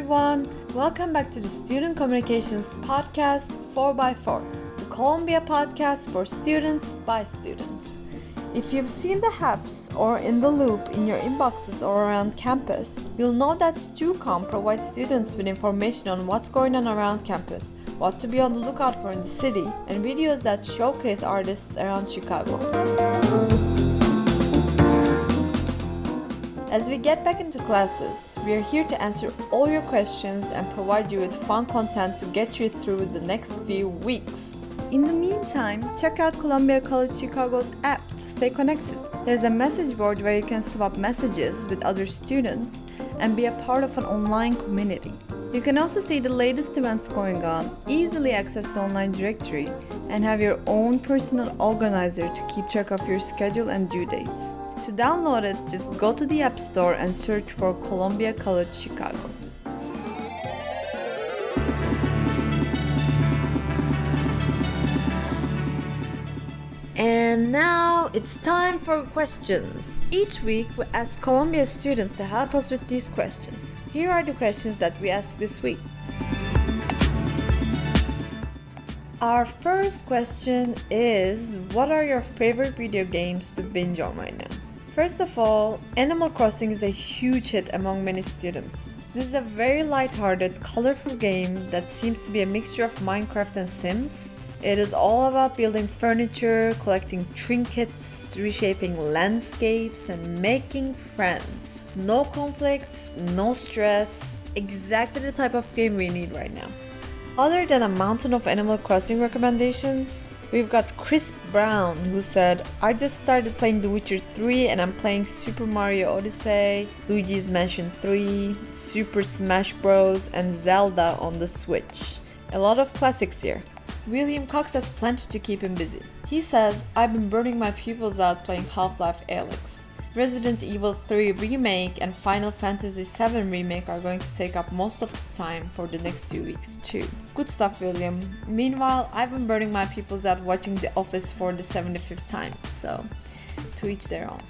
everyone, welcome back to the Student Communications Podcast 4x4, the Columbia podcast for students by students. If you've seen the HAPs or in the loop in your inboxes or around campus, you'll know that Stucom provides students with information on what's going on around campus, what to be on the lookout for in the city, and videos that showcase artists around Chicago. As we get back into classes, we are here to answer all your questions and provide you with fun content to get you through the next few weeks. In the meantime, check out Columbia College Chicago's app to stay connected. There's a message board where you can swap messages with other students and be a part of an online community. You can also see the latest events going on, easily access the online directory, and have your own personal organizer to keep track of your schedule and due dates. To download it, just go to the App Store and search for Columbia College Chicago. And now it's time for questions. Each week we ask Columbia students to help us with these questions. Here are the questions that we asked this week. Our first question is, what are your favorite video games to binge on right now? First of all, Animal Crossing is a huge hit among many students. This is a very light-hearted, colorful game that seems to be a mixture of Minecraft and Sims. It is all about building furniture, collecting trinkets, reshaping landscapes, and making friends. No conflicts, no stress, exactly the type of game we need right now. Other than a mountain of Animal Crossing recommendations, we've got Chris Brown, who said, I just started playing The Witcher 3 and I'm playing Super Mario Odyssey, Luigi's Mansion 3, Super Smash Bros. And Zelda on the Switch. A lot of classics here. William Cox has plenty to keep him busy. He says, I've been burning my pupils out playing Half-Life Alyx. Resident Evil 3 Remake and Final Fantasy VII Remake are going to take up most of the time for the next 2 weeks too. Good stuff, William. Meanwhile, I've been burning my pupils out watching The Office for the 75th time, so to each their own.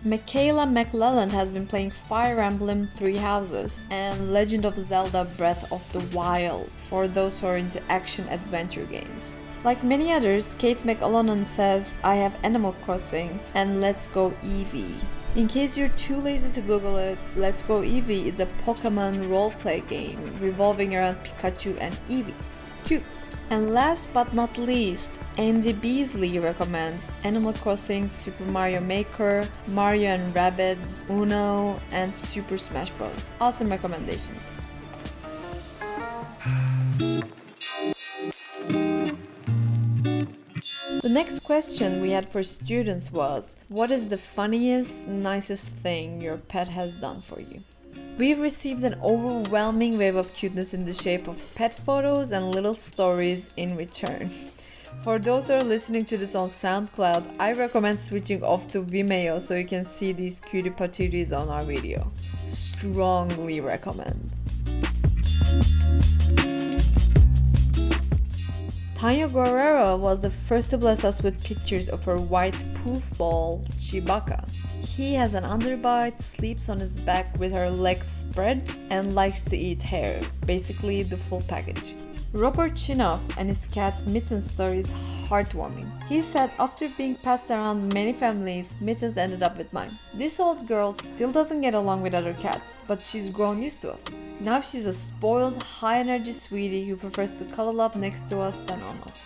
Michaela McLelland has been playing Fire Emblem Three Houses and Legend of Zelda Breath of the Wild for those who are into action-adventure games. Like many others, Kate McAlonon says, I have Animal Crossing and Let's Go Eevee. In case you're too lazy to Google it, Let's Go Eevee is a Pokemon roleplay game revolving around Pikachu and Eevee. Cute! And last but not least, Andy Beasley recommends Animal Crossing, Super Mario Maker, Mario and Rabbids, Uno, and Super Smash Bros. Awesome recommendations. The next question we had for students was, what is the funniest, nicest thing your pet has done for you? We've received an overwhelming wave of cuteness in the shape of pet photos and little stories in return. For those who are listening to this on SoundCloud, I recommend switching off to Vimeo so you can see these cutie patooties on our video. Strongly recommend. Tanya Guerrero was the first to bless us with pictures of her white poof ball, Chewbacca. He has an underbite, sleeps on his back with her legs spread, and likes to eat hair, basically the full package. Robert Chinoff and his cat Mitten's story is heartwarming. He said after being passed around many families, Mittens ended up with mine. This old girl still doesn't get along with other cats, but she's grown used to us. Now she's a spoiled, high-energy sweetie who prefers to cuddle up next to us than on us.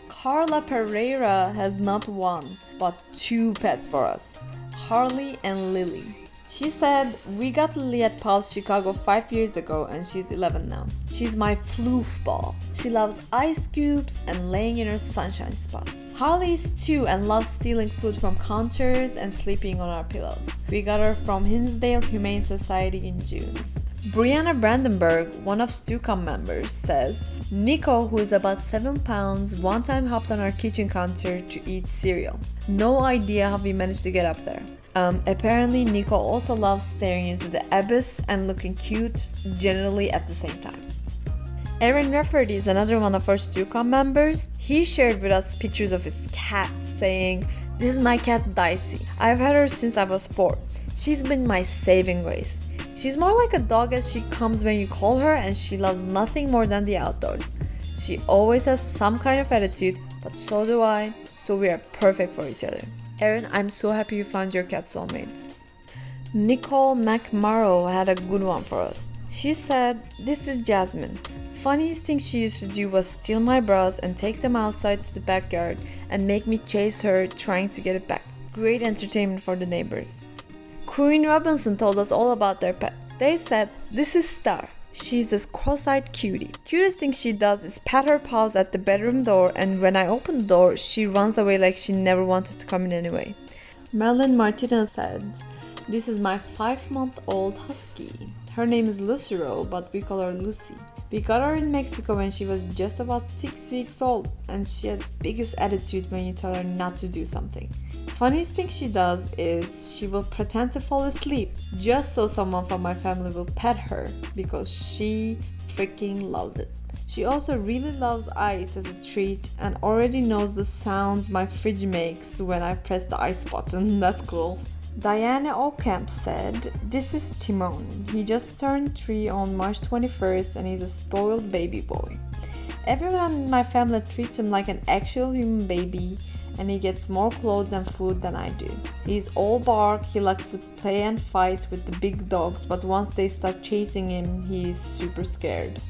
Carla Pereira has not one, but two pets for us, Harley and Lily. She said, we got Lily at Pulse Chicago 5 years ago and she's 11 now. She's my floof ball. She loves ice cubes and laying in her sunshine spot. Harley is 2 and loves stealing food from counters and sleeping on our pillows. We got her from Hinsdale Humane Society in June. Brianna Brandenburg, one of Stucom members, says, Nico, who is about 7 pounds, one time hopped on our kitchen counter to eat cereal. No idea how we managed to get up there. Apparently Nico also loves staring into the abyss and looking cute, generally at the same time. Aaron Rafferty is another one of our Stucom members. He shared with us pictures of his cat, saying, This is my cat Dicey. I've had her since I was 4. She's been my saving grace. She's more like a dog as she comes when you call her, and she loves nothing more than the outdoors. She always has some kind of attitude, but so do I, so we are perfect for each other. Erin, I'm so happy you found your cat soulmate. Nicole McMorrow had a good one for us. She said, "This is Jasmine. Funniest thing she used to do was steal my bras and take them outside to the backyard and make me chase her trying to get it back. Great entertainment for the neighbors." Queen Robinson told us all about their pet. They said, "This is Star. She's this cross-eyed cutie. Cutest thing she does is pat her paws at the bedroom door, and when I open the door, she runs away like she never wanted to come in anyway." Marilyn Martinez said, "This is my 5-month-old husky. Her name is Lucero, but we call her Lucy. We got her in Mexico when she was just about 6 weeks old, and she has biggest attitude when you tell her not to do something. Funniest thing she does is she will pretend to fall asleep just so someone from my family will pet her because she freaking loves it. She also really loves ice as a treat and already knows the sounds my fridge makes when I press the ice button." That's cool. Diana Ocamp said, "This is Timon. He just turned 3 on March 21st and he's a spoiled baby boy. Everyone in my family treats him like an actual human baby, and he gets more clothes and food than I do. He's all bark, he likes to play and fight with the big dogs, but once they start chasing him, he's super scared."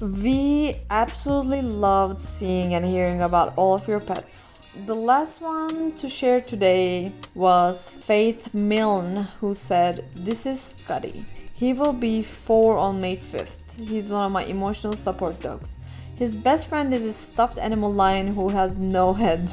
We absolutely loved seeing and hearing about all of your pets. The last one to share today was Faith Milne, who said, "This is Scotty. He will be 4 on May 5th. He's one of my emotional support dogs. His best friend is a stuffed animal lion who has no head.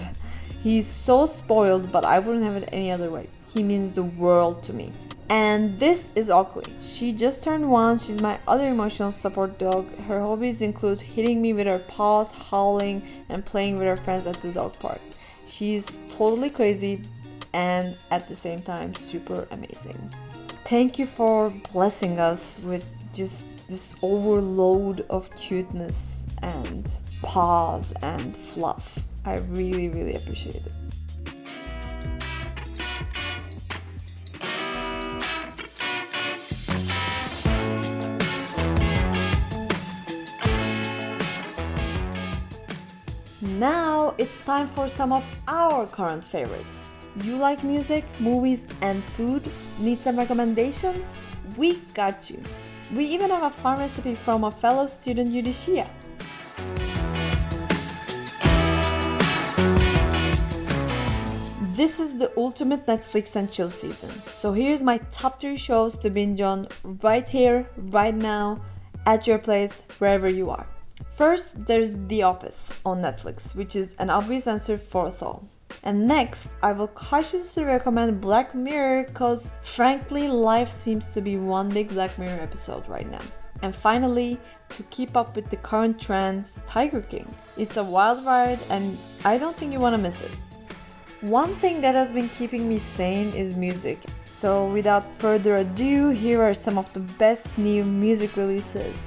He's so spoiled, but I wouldn't have it any other way. He means the world to me." And this is Oakley. She just turned 1. She's my other emotional support dog. Her hobbies include hitting me with her paws, howling, and playing with her friends at the dog park. She's totally crazy and at the same time super amazing. Thank you for blessing us with just this overload of cuteness and paws and fluff. I really, really appreciate it. Now it's time for some of our current favorites. You like music, movies, and food? Need some recommendations? We got you. We even have a fun recipe from a fellow student, Yudhishya. This is the ultimate Netflix and chill season. So here's my top 3 shows to binge on right here, right now, at your place, wherever you are. First, there's The Office on Netflix, which is an obvious answer for us all. And next, I will cautiously recommend Black Mirror because frankly, life seems to be one big Black Mirror episode right now. And finally, to keep up with the current trends, Tiger King. It's a wild ride and I don't think you want to miss it. One thing that has been keeping me sane is music. So without further ado, here are some of the best new music releases.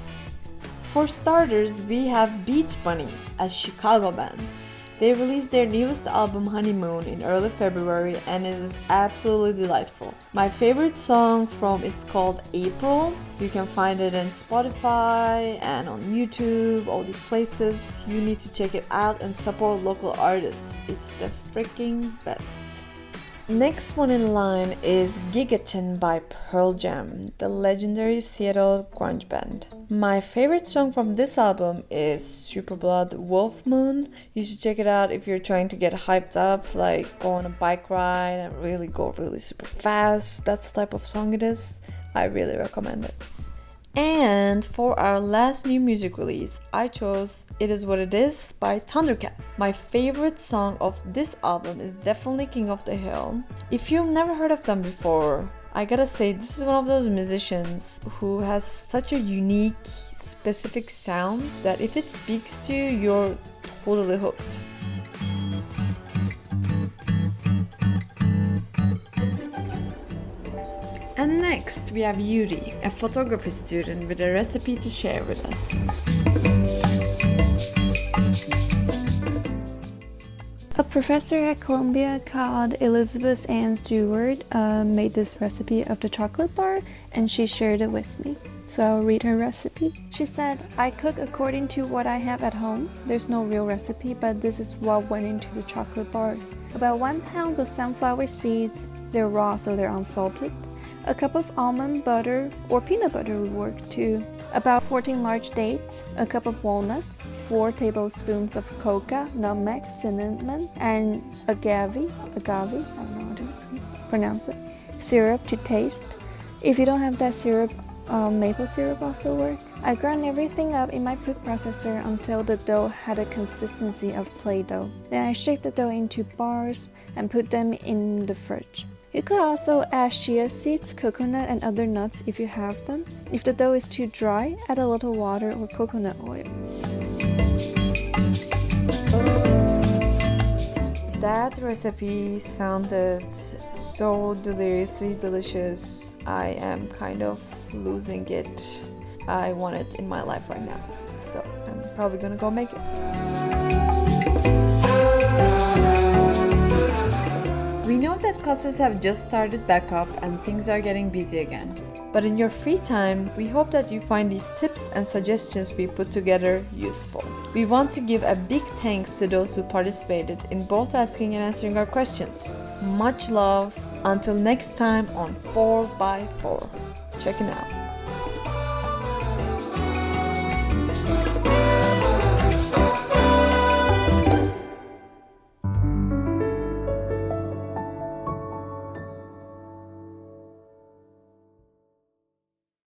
For starters, we have Beach Bunny, a Chicago band. They released their newest album Honeymoon in early February and it is absolutely delightful. My favorite song from it's called April. You can find it in Spotify and on YouTube, all these places. You need to check it out and support local artists. It's the freaking best. Next one in line is Gigaton by Pearl Jam, the legendary Seattle grunge band. My favorite song from this album is Superblood Wolf Moon. You should check it out if you're trying to get hyped up, like go on a bike ride and really go really super fast. That's the type of song it is. I really recommend it. And for our last new music release, I chose It Is What It Is by Thundercat. My favorite song of this album is definitely King of the Hill. If you've never heard of them before, I gotta say this is one of those musicians who has such a unique, specific sound that if it speaks to you, you're totally hooked. And next we have Yuri, a photography student with a recipe to share with us. A professor at Columbia called Elizabeth Ann Stewart made this recipe of the chocolate bar, and she shared it with me. So I'll read her recipe. She said, I cook according to what I have at home. There's no real recipe, but this is what went into the chocolate bars. About 1 pound of sunflower seeds, they're raw so they're unsalted. A cup of almond butter or peanut butter would work too. About 14 large dates, a cup of walnuts, 4 tablespoons of cocoa, nutmeg, cinnamon, and agave, I don't know how to pronounce it, syrup to taste. If you don't have that syrup, maple syrup also work. I ground everything up in my food processor until the dough had a consistency of Play-Doh. Then I shaped the dough into bars and put them in the fridge. You could also add chia seeds, coconut, and other nuts if you have them. If the dough is too dry, add a little water or coconut oil. That recipe sounded so deliriously delicious. I am kind of losing it. I want it in my life right now. So I'm probably gonna go make it. We know that classes have just started back up and things are getting busy again. But in your free time, we hope that you find these tips and suggestions we put together useful. We want to give a big thanks to those who participated in both asking and answering our questions. Much love. Until next time on 4x4. Checking out.